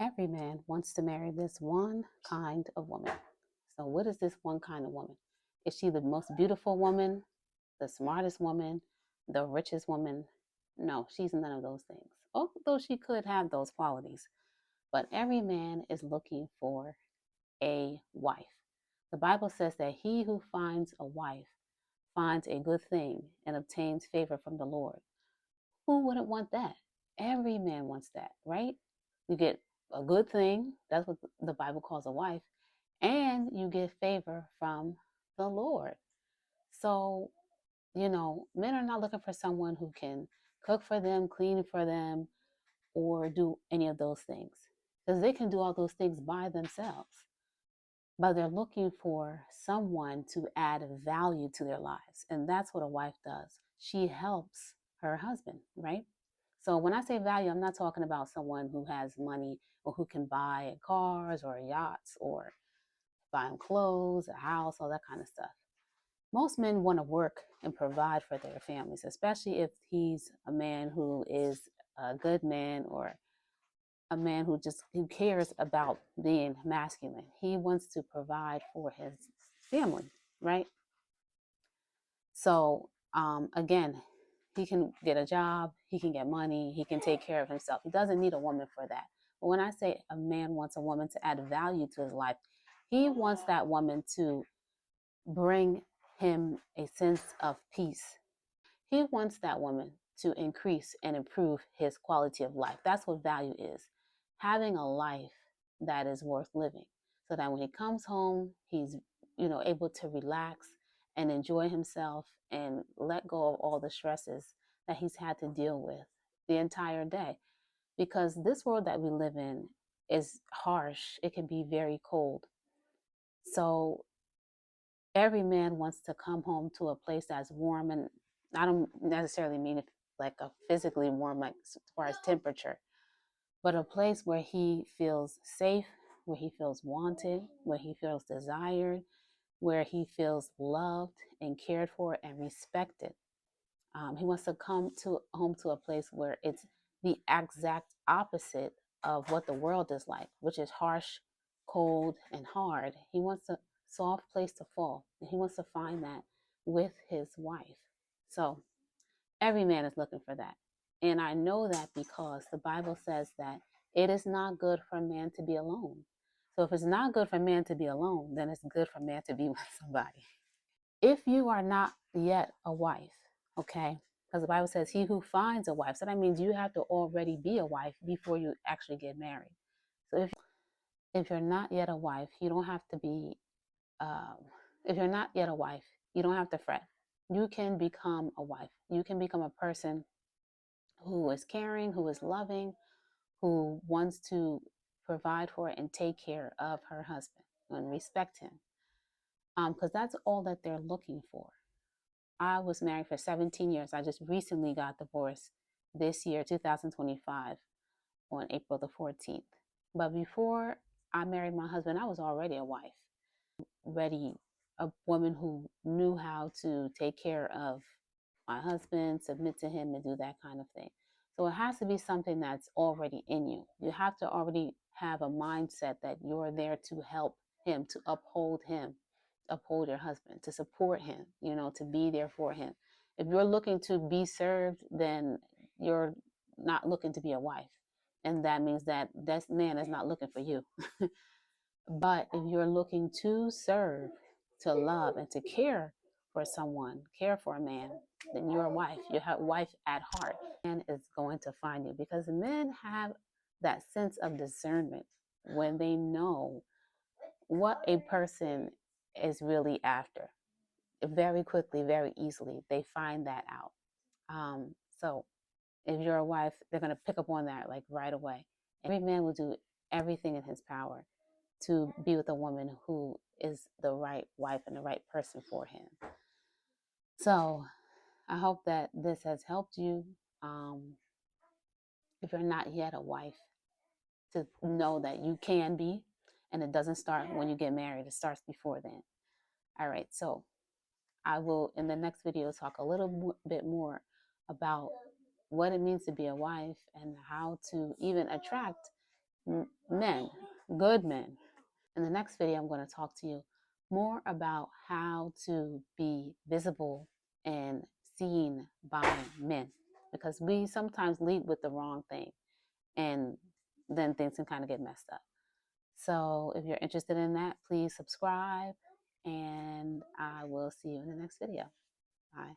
Every man wants to marry this one kind of woman. So, what is this one kind of woman? Is she the most beautiful woman, the smartest woman, the richest woman? No, she's none of those things. Although she could have those qualities. But every man is looking for a wife. The Bible says that he who finds a wife finds a good thing and obtains favor from the Lord. Who wouldn't want that? Every man wants that, right? You get a good thing, that's what the Bible calls a wife, and you get favor from the Lord. So, men are not looking for someone who can cook for them, clean for them, or do any of those things because they can do all those things by themselves. But they're looking for someone to add value to their lives. And that's what a wife does. She helps her husband, right? So when I say value, I'm not talking about someone who has money or who can buy cars or yachts or buy him clothes, a house, all that kind of stuff. Most men want to work and provide for their families, especially if he's a man who is a good man or a man who cares about being masculine. He wants to provide for his family, right? So again, he can get a job, he can get money, he can take care of himself. He doesn't need a woman for that. But when I say a man wants a woman to add value to his life, he wants that woman to bring him a sense of peace. He wants that woman to increase and improve his quality of life. That's what value is. Having a life that is worth living. So that when he comes home, he's, able to relax and enjoy himself and let go of all the stresses that he's had to deal with the entire day. Because this world that we live in is harsh. It can be very cold. So every man wants to come home to a place that's warm, and I don't necessarily mean like a physically warm, like as far as temperature, but a place where he feels safe, where he feels wanted, where he feels desired, where he feels loved and cared for and respected. He wants to come to home to a place where it's the exact opposite of what the world is like, which is harsh, cold, and hard. He wants a soft place to fall, and he wants to find that with his wife. So every man is looking for that. And I know that because the Bible says that it is not good for a man to be alone. So if it's not good for a man to be alone, then it's good for a man to be with somebody. If you are not yet a wife, okay, because the Bible says he who finds a wife, so that means you have to already be a wife before you actually get married. So if you're not yet a wife, you don't have to be, um, if you're not yet a wife, you don't have to fret. You can become a wife. You can become a person who is caring, who is loving, who wants to provide for and take care of her husband and respect him. Because that's all that they're looking for. I was married for 17 years. I just recently got divorced this year, 2025, on April the 14th. But before I married my husband, I was already a wife, ready, a woman who knew how to take care of my husband, submit to him, and do that kind of thing. So it has to be something that's already in you. You have to already have a mindset that you're there to help him, to uphold your husband, to support him, to be there for him. If you're looking to be served, then you're not looking to be a wife. And that means that this man is not looking for you. But if you're looking to serve, to love, and to care for someone, care for a man, then you're a wife. You're a wife at heart. Man is going to find you because men have that sense of discernment when they know what a person is really after. Very quickly, very easily, they find that out. So if you're a wife, they're going to pick up on that like right away. Every man will do everything in his power to be with a woman who is the right wife and the right person for him. So I hope that this has helped you. If you're not yet a wife, to know that you can be, and it doesn't start when you get married, it starts before then. All right, so I will, in the next video, talk a little bit more about what it means to be a wife and how to even attract men, good men. In the next video, I'm going to talk to you more about how to be visible and seen by men, because we sometimes lead with the wrong thing and then things can kind of get messed up. So if you're interested in that, please subscribe and I will see you in the next video. Bye.